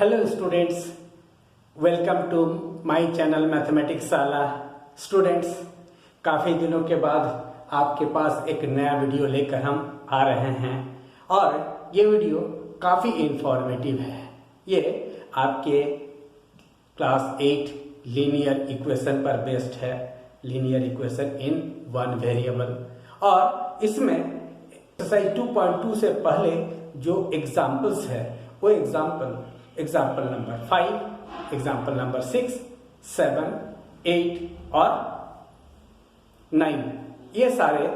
Hello students, welcome to my channel mathematics Shala. Students, काफ़ी दिनों के बाद आपके पास एक नया वीडियो लेकर हम आ रहे हैं और ये वीडियो काफ़ी इंफॉर्मेटिव है। ये आपके क्लास 8 लीनियर इक्वेशन पर बेस्ड है, linear equation in one variable. और इसमें एक्सरसाइज 2.2 से पहले जो एग्जाम्पल्स है वो एग्जाम्पल नंबर 5, एग्जाम्पल नंबर 6, 7, 8 और 9, ये सारे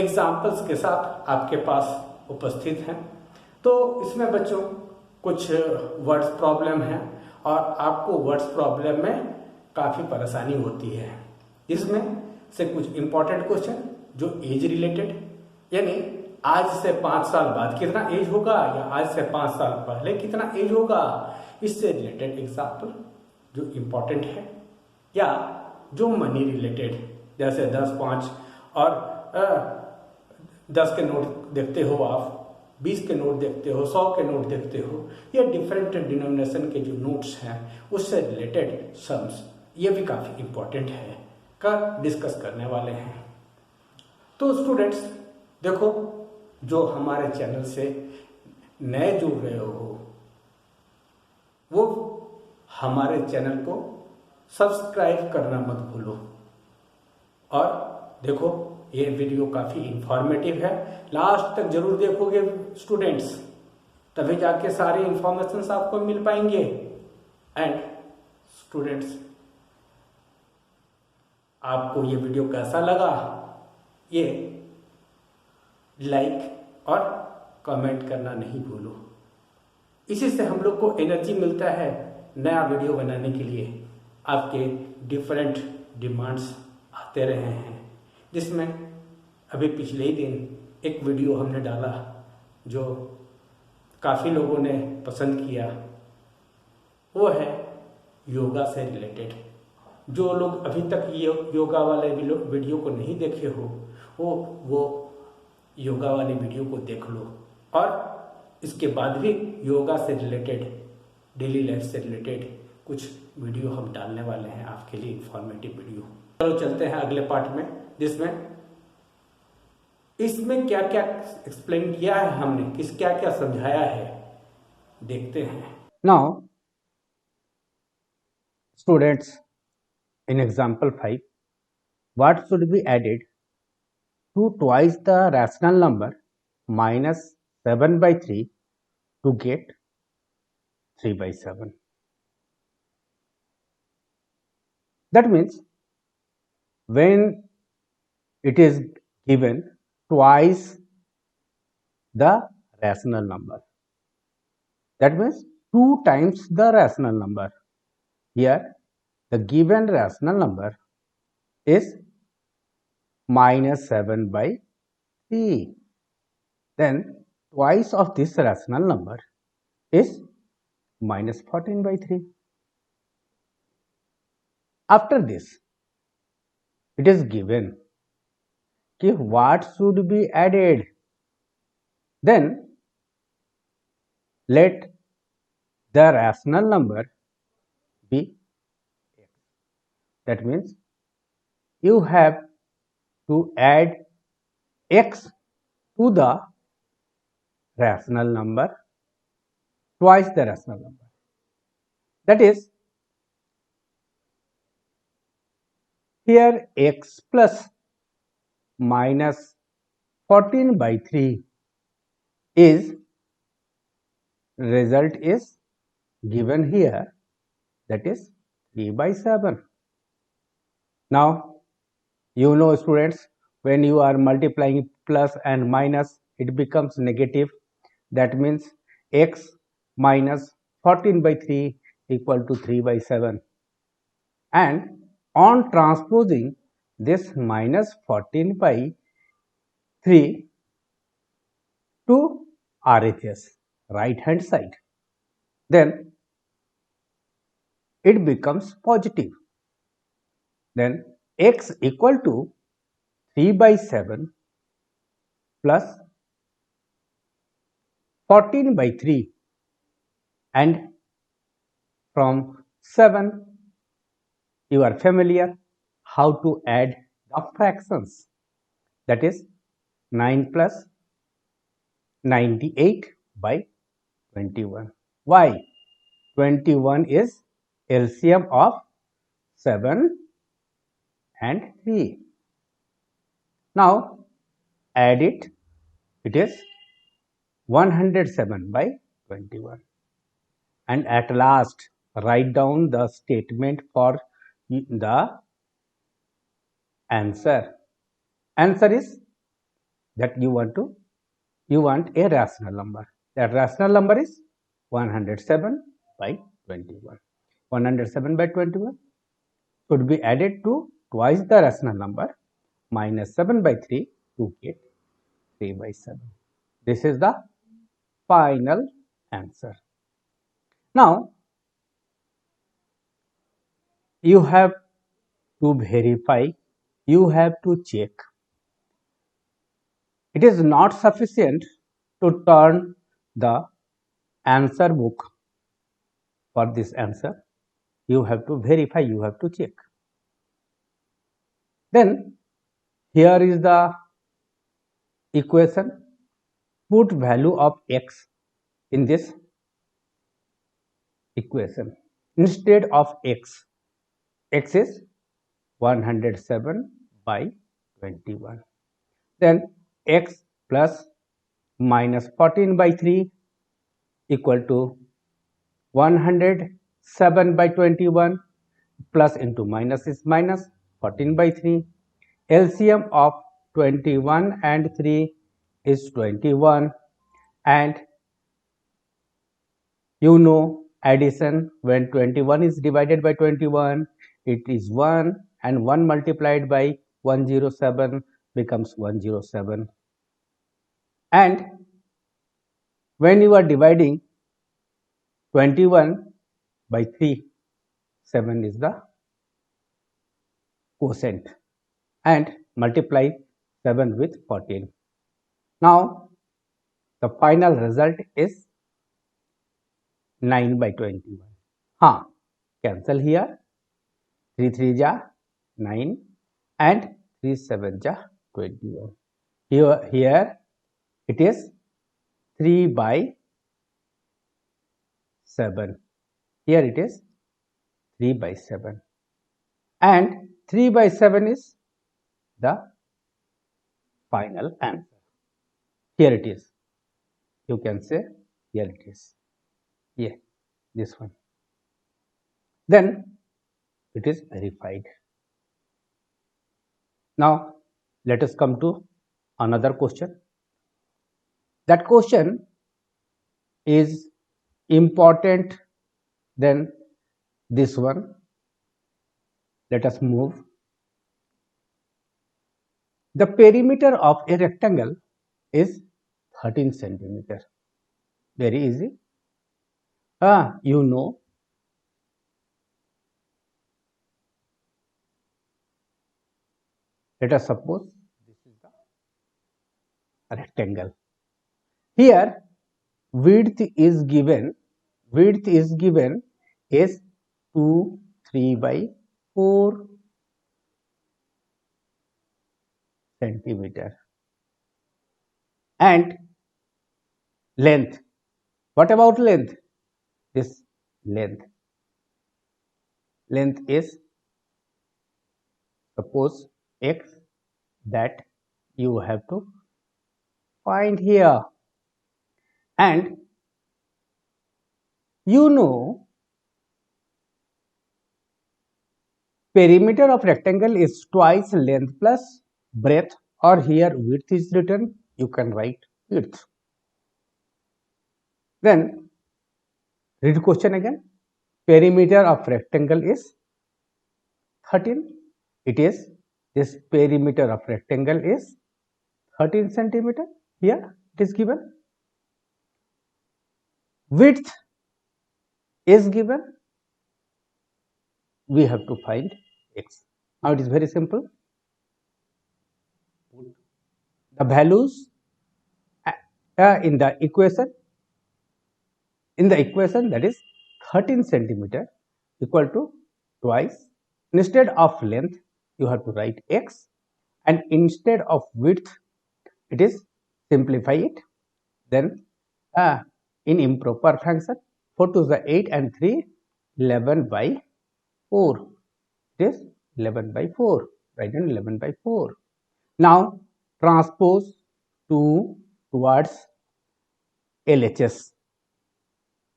एग्जाम्पल्स के साथ आपके पास उपस्थित हैं। तो इसमें बच्चों कुछ वर्ड्स प्रॉब्लम है और आपको वर्ड्स प्रॉब्लम में काफ़ी परेशानी होती है। इसमें से कुछ इंपॉर्टेंट क्वेश्चन जो एज रिलेटेड, यानी आज से 5 साल बाद कितना एज होगा या आज से 5 साल पहले कितना एज होगा, इससे रिलेटेड एग्जाम्पल जो इम्पोर्टेंट है, या जो मनी रिलेटेड जैसे 10, 5 और 10 के नोट देखते हो आप, 20 के नोट देखते हो, 100 के नोट देखते हो, ये डिफरेंट डिनोमिनेशन के जो नोट्स हैं उससे रिलेटेड सम्स, ये भी काफ़ी इम्पोर्टेंट है का डिस्कस करने वाले हैं। तो स्टूडेंट्स देखो, जो हमारे चैनल से नए जुड़ रहे हो वो हमारे चैनल को सब्सक्राइब करना मत भूलो। और देखो, ये वीडियो काफ़ी इंफॉर्मेटिव है, लास्ट तक जरूर देखोगे स्टूडेंट्स, तभी जाके सारे इंफॉर्मेशंस आपको मिल पाएंगे। एंड स्टूडेंट्स, आपको ये वीडियो कैसा लगा ये लाइक और कमेंट करना नहीं भूलो। इसी से हम लोग को एनर्जी मिलता है नया वीडियो बनाने के लिए। आपके डिफरेंट डिमांड्स आते रहे हैं, जिसमें अभी पिछले ही दिन एक वीडियो हमने डाला जो काफ़ी लोगों ने पसंद किया, वो है योगा से रिलेटेड। जो लोग अभी तक ये योगा वाले वीडियो को नहीं देखे हो वो योगा वाली वीडियो को देख लो। और इसके बाद भी योगा से रिलेटेड, डेली लाइफ से रिलेटेड कुछ वीडियो हम डालने वाले हैं आपके लिए, इंफॉर्मेटिव वीडियो। चलो चलते हैं अगले पार्ट में, जिसमें इसमें क्या क्या एक्सप्लेन किया है हमने, क्या क्या समझाया है, देखते हैं। Now students, in example 5, what should be added to twice the rational number minus 7 by 3 to get 3 by 7. That means when it is given twice the rational number, that means 2 times the rational number. Here the given rational number is minus 7 by 3. Then twice of this rational number is minus 14 by 3. After this, it is given कि what should be added. Then let the rational number be x. That means you have to add x to the rational number, twice the rational number. That is, here x plus minus 14 by 3 is, result is given here, that is 3 by 7. Now you know students, when you are multiplying plus and minus, it becomes negative. That means x minus 14 by 3 equal to 3 by 7. And on transposing this minus 14 by 3 to RHS, right hand side, then it becomes positive. Then x equal to 3 by 7 plus 14 by 3 and From 7, you are familiar how to add the fractions. That is 9 plus 98 by 21. Why? 21 is LCM of 7 and 3. Now add it. It is 107 by 21. And at last write down the statement for the answer. Answer is that you want a rational number. That rational number is 107 by 21. 107 by 21 should be added to twice the rational number minus 7 by 3 to get 3 by 7. This is the final answer. Now you have to verify, you have to check. It is not sufficient to turn the answer book for this answer. You have to verify, you have to check. Then here is the equation. Put value of x in this equation. Instead of x is 107 by 21. Then x plus minus 14 by 3 equal to 107 by 21, plus into minus is minus, 14 by 3. LCM of 21 and 3 is 21, and you know addition, when 21 is divided by 21, it is 1, and 1 multiplied by 107 becomes 107. And when you are dividing 21 by 3, 7 is the quotient, and multiply 7 with 14. Now the final result is 9 by 21. Cancel here. 3 3 ja 9 and 3 7 ja 21. Here it is 3 by 7. Here it is 3 by 7. And 3 by 7 is the final answer. Here it is. You can say here it is. Yeah, this one. Then it is verified. Now let us come to another question. That question is important than this one. Let us move. The perimeter of a rectangle is 13 centimeter. Very easy. You know. Let us suppose this is the rectangle. Here width is given is 2 3 by 4 centimeter, and length. What about length? This length is suppose x, that you have to find here. And you know perimeter of rectangle is twice length plus breadth, or here width is written, you can write width. Then read question again. Perimeter of rectangle is 13. It is, this perimeter of rectangle is 13 centimeter. Here it is given. Width is given. We have to find x. Now it is very simple. Put the values in the equation. In the equation, that is 13 centimeter equal to twice. Instead of length, you have to write x, and instead of width, it is simplify it. Then in improper function, 4 to the 8 and 3, 11 by 4. It is 11 by 4. Write down 11 by 4. Now transpose 2 towards LHS.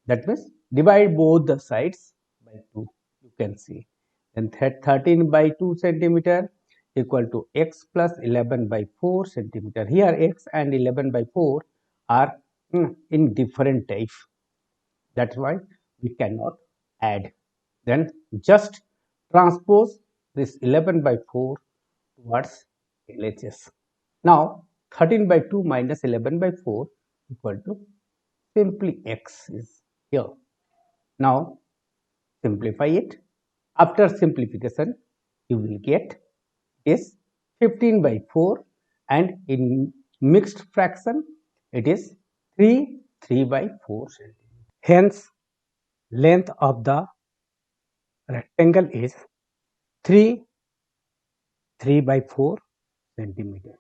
That means divide both the sides by 2. You can see. Then 13 by 2 centimeter equal to x plus 11 by 4 centimeter. Here x and 11 by 4 are in different types. That's why we cannot add. Then just transpose this 11 by 4 towards LHS. Now 13 by 2 minus 11 by 4 equal to simply x is here. Now simplify it. After simplification, you will get is 15 by 4, and in mixed fraction it is 3 by 4 centimeter. Hence length of the rectangle is 3 by 4 centimeter.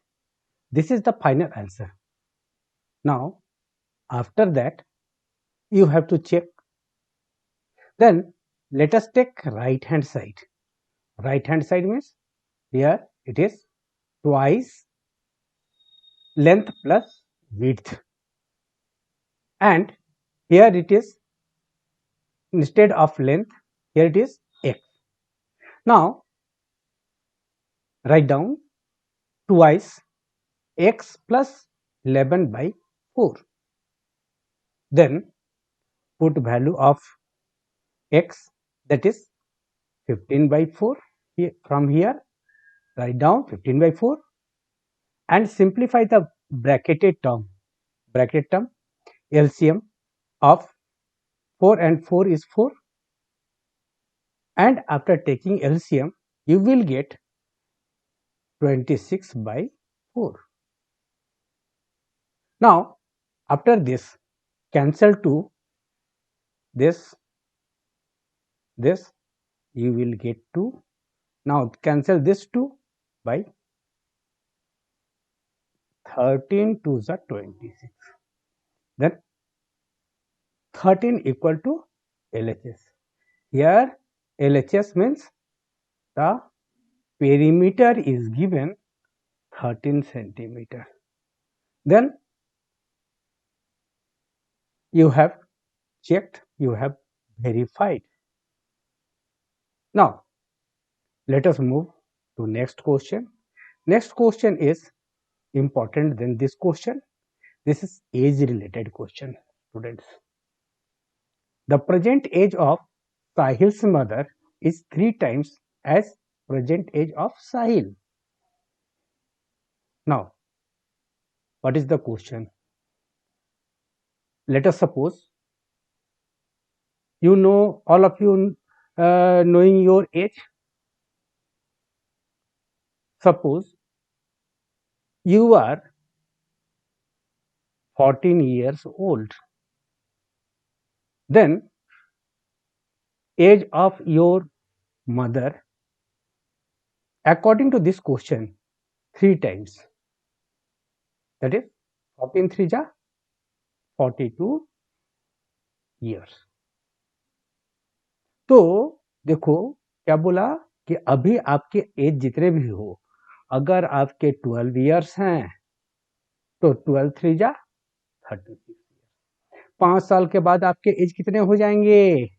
This is the final answer. Now after that you have to check. Then let us take right hand side. Right hand side means here it is twice length plus width, and here it is instead of length, here it is x. Now write down twice x plus 11 by 4. Then put value of x, that is 15 by 4. From here write down 15 by 4 and simplify the bracketed term. Bracket term LCM of 4 and 4 is 4, and after taking LCM you will get 26 by 4. Now after this cancel 2, this you will get 2. Now cancel this 2 by 13 to the 26. Then 13 equal to LHS. Here LHS means the perimeter is given 13 centimeter. Then you have checked, you have verified. Now let us move to next question. Next question is important than this question. This is age related question, students. The present age of Sahil's mother is 3 times as present age of Sahil. Now what is the question? Let us suppose you know, all of you knowing your age. Suppose you are 14 years old. Then age of your mother according to this question 3 times, that is 14 3 जा 42 years. तो देखो क्या बोला कि अभी आपके as जितने भी हो, अगर आपके 12 इयर्स हैं तो 12 3 जा 36 ईयर्स। 5 साल के बाद आपके एज कितने हो जाएंगे?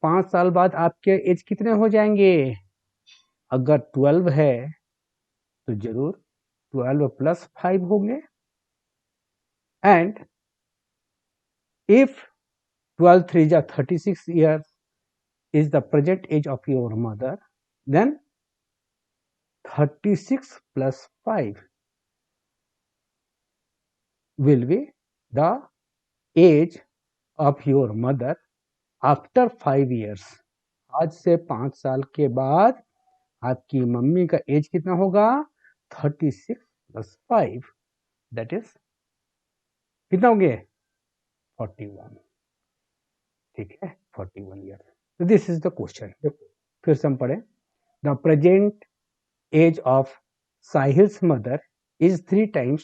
5 साल बाद आपके एज कितने हो जाएंगे? अगर 12 है तो जरूर 12 प्लस 5 होंगे, एंड इफ 12 3 जा 36 years is the present age of your mother, then 36 plus 5 will be the age of your mother after 5 years. आज से 5 साल के बाद आपकी मम्मी का एज कितना होगा? 36 plus 5, that is कितना होंगे? 41. ठीक है, 41 ईयर। तो दिस इज द क्वेश्चन। देखो फिर से हम पढ़े, the present age of Sahil's mother is 3 times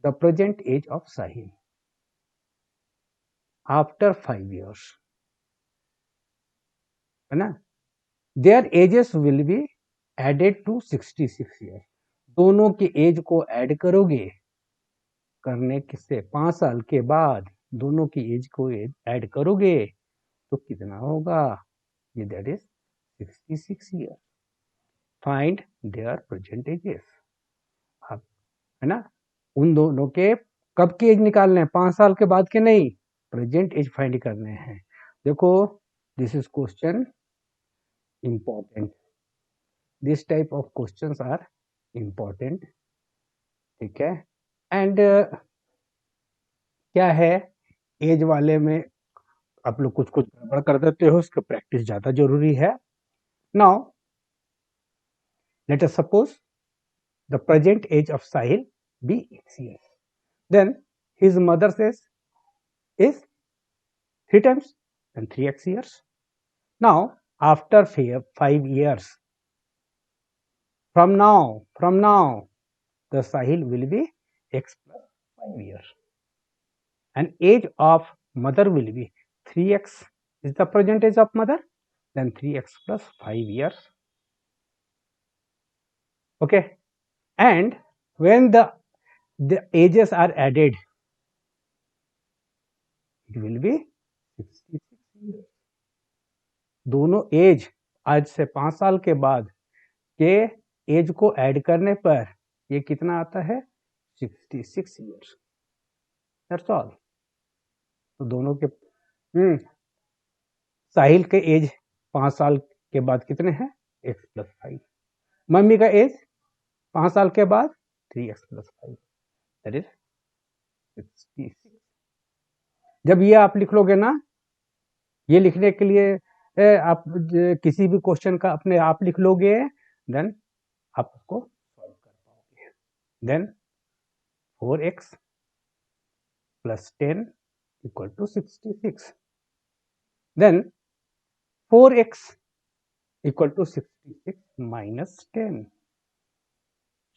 the present age of Sahil after 5 years, है ना। Their ages will be added to 66 year. दोनों की एज को ऐड करोगे, करने से 5 साल के बाद दोनों की एज को ऐड करोगे तो कितना होगा, ये that is 66 year. Find there present ages, आप, है ना, उन दोनों के कब के एज निकालने हैं, 5 साल के बाद के नहीं, प्रेजेंट एज फाइंड करने हैं। देखो this is question important, this type of questions are important, ठीक है। एंड क्या है, एज वाले में आप लोग कुछ कुछ गड़बड़ कर देते हो, उसका प्रैक्टिस ज्यादा जरूरी है। Now let us suppose the present age of Sahil be x years, then his mother's age is 3 times and 3x years. Now after 5 years from now the Sahil will be x plus 5 years, and age of mother will be 3x is the present age of mother, then 3x plus 5 years. Okay, and when the ages are added, it will be 66 years. दोनों as आज से 5 साल के बाद के as को add करने पर ये कितना आता है, 66 ईयर्स, दैट्स ऑल। तो दोनों के साहिल के एज 5 साल के बाद कितने हैं, x plus 5, मम्मी का एज 5 साल के बाद 3x plus 5, दैट इज 66। जब ये आप लिख लोगे ना, ये लिखने के लिए आप किसी भी क्वेश्चन का अपने आप लिख लोगे, देन आप उसको सॉल्व कर पाओगे। Then 4x plus 10 equal to 66, then 4x equal to 66 minus 10।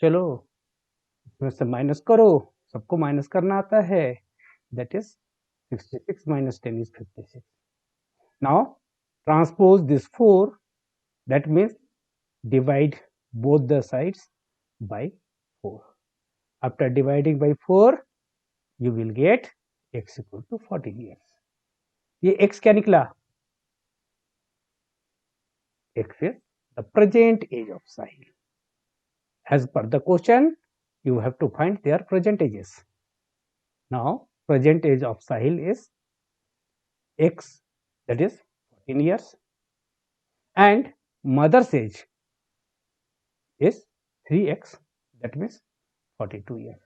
चलो इसमें से माइनस करो, सबको माइनस करना आता है, that is 66 minus 10 is 56। now transpose this 4, that means divide both the sides by 4। after dividing by 4 you will get x equal to 14 years। ये x क्या निकला, x is the present age of Sahil। as per the question you have to find their present ages। now present age of Sahil is x, that is 14 years, and mother's age is 3x, that means 42 years।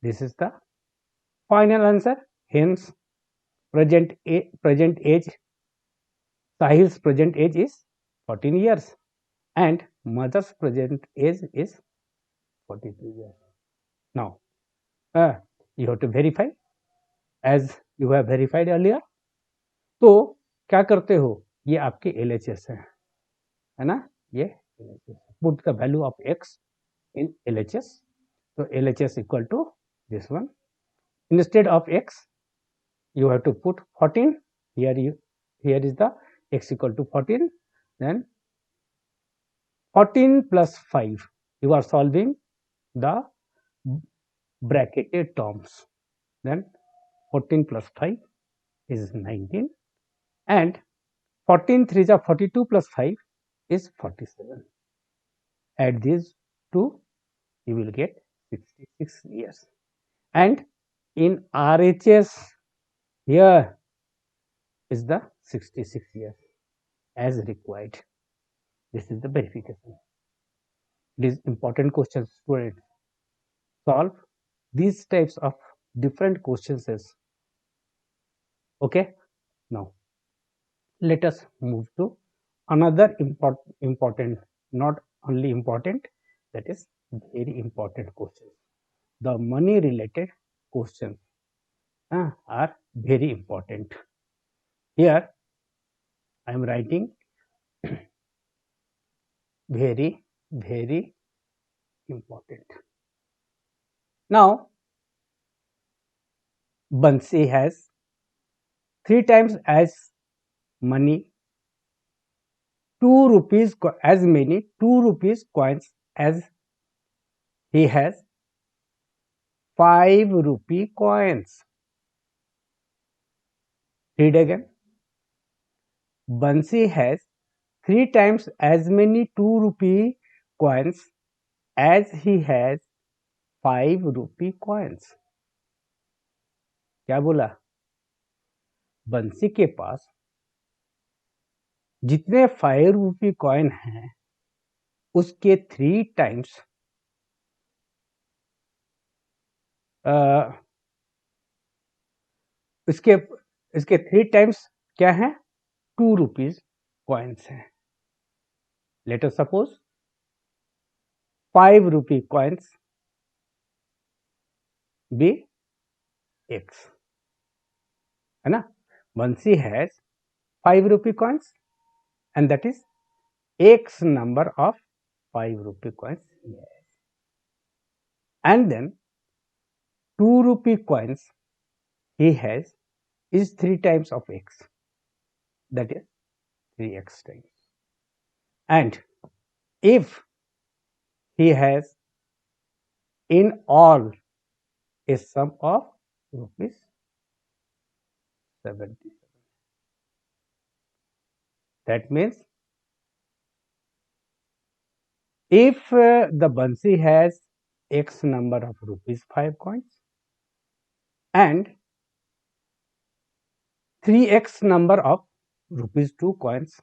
this is the final answer। hence present age, Sahil's present age is 14 years and mother's present age is 42 years। now you have to verify as you have verified earlier। तो क्या करते हो, ये आपके LHS है ना, ये LHS, put the value of x in LHS। so LHS equal to this one, instead of x you have to put 14, here is the x equal to 14, then 14 plus 5 you are solving the bracketed terms, then 14 plus 5 is 19, and 14 3 is 42 plus 5 is 47, add these two you will get 66 years, and in RHS here is the 66 years as required। this is the verification। it is important questions, students, solve these types of different questions। okay, now let us move to another important, not only important, that is very important questions। the money related questions are very important। here I am writing very important. Now Bansi has 3 times as money 2 rupees as many 2 rupees coins as he has 5 rupee coins. Read again. Bansi has 3 times as many 2 rupee coins as he has 5 rupee coins. क्या बोला? बंसी के पास जितने 5 rupee coin हैं उसके 3 times इसके 3 times क्या है? 2 रुपीज कॉइन्स हैं. Let us suppose 5 rupee coins be x, है ना. Bansi has 5 rupee coins and that is x number of 5 rupee coins. Yes. And then 2 rupee coins he has is 3 times of x, that is 3x times. And if he has in all a sum of rupees 77, that means if the Bansi has x number of rupees 5 coins and 3x number of rupees 2 coins,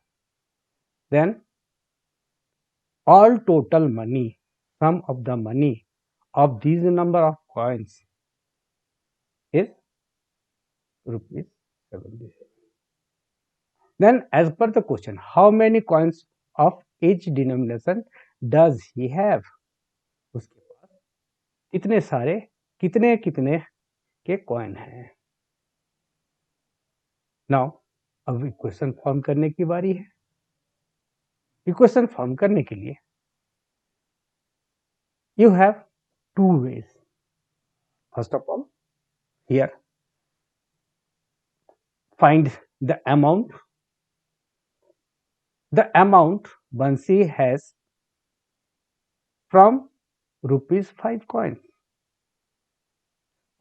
then all total money, sum of the money of these number of coins is rupees 77. Then as per the question, how many coins of each denomination does he have? उसके पास कितने सारे कितने कितने के coin हैं. Now अब equation form करने की बारी है. इक्वेशन फॉर्म करने के लिए you have 2 ways. First of all, here find the amount. The amount Bansi has from rupees 5 coins.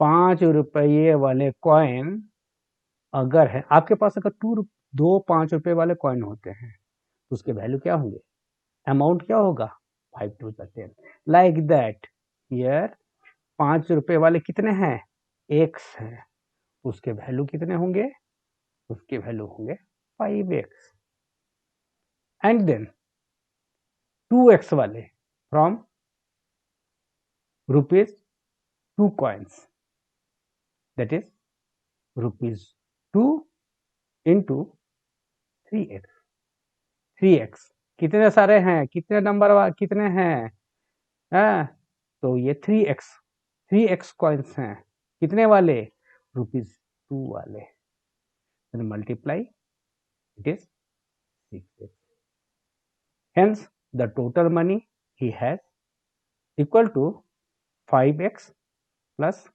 5 रुपये वाले कॉइन अगर है आपके पास, अगर 2 5 रुपए वाले कॉइन होते हैं तो उसके वैल्यू क्या होंगे? अमाउंट क्या होगा? 5 to the 10. Like that here 5 रुपए वाले कितने हैं? x हैं. उसके वैल्यू कितने होंगे? उसके वैल्यू होंगे 5x. एंड देन 2x वाले from rupees 2 coins, that is rupees 2 into 3x. 3x कितने सारे हैं? कितने नंबर कितने हैं? तो ये 3x कॉइन्स हैं. कितने वाले? rupees 2 वाले. then multiply, it is 6x. hence the total money he has equal to 5x plus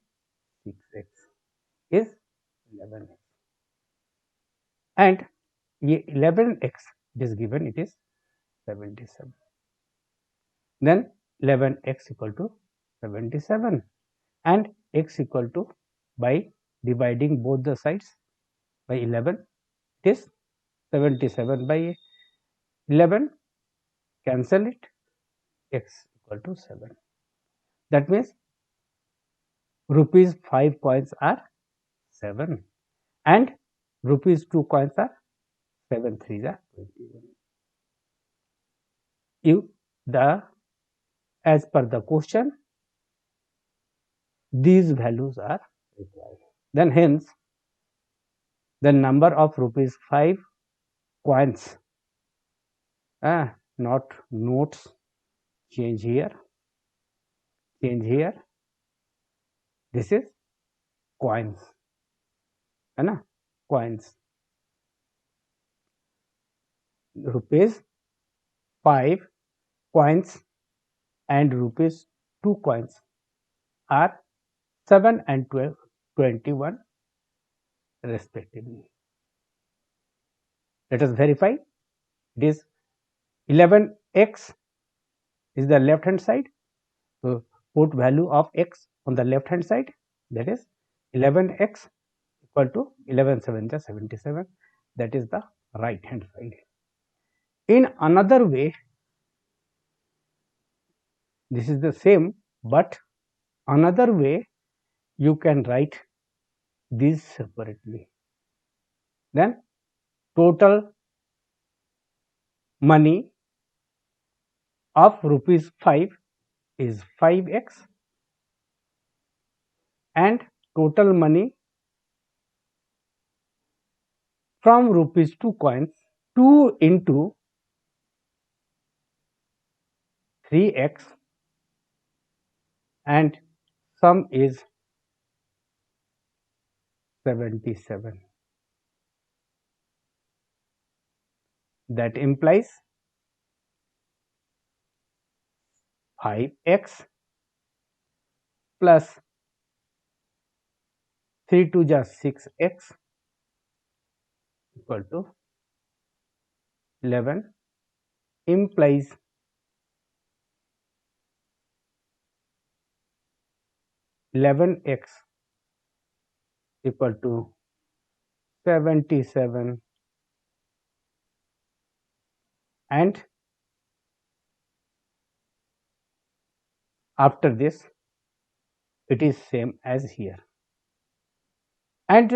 6x is 11x. and ये 11x it is given, it is 77. then 11x equal to 77 and x equal to, by dividing both the sides by 11, it is 77 by 11, cancel it, x equal to 7. That means rupees 5 coins are 7 and rupees 2 coins are 7 3s are 21. As per the question, these values are required. Then hence the number of rupees 5 coins, not notes, change here, this is coins, है ना, coins. rupees 5 coins and rupees 2 coins are 7 and 12, 21 respectively. Let us verify. It is 11x is the left hand side. So put value of x on the left hand side, that is 11x equal to 11 7 is 77, that is the right hand side. In another way, this is the same, but another way you can write these separately. Then total money of rupees 5 is 5x and total money from rupees 2 coins 2 into 3x and sum is 77. That implies 5x plus 3 to the 6x equal to 11 implies 11x equal to 77 and after this it is same as here. And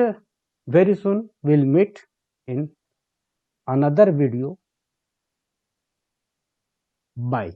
very soon we'll meet in another video. Bye.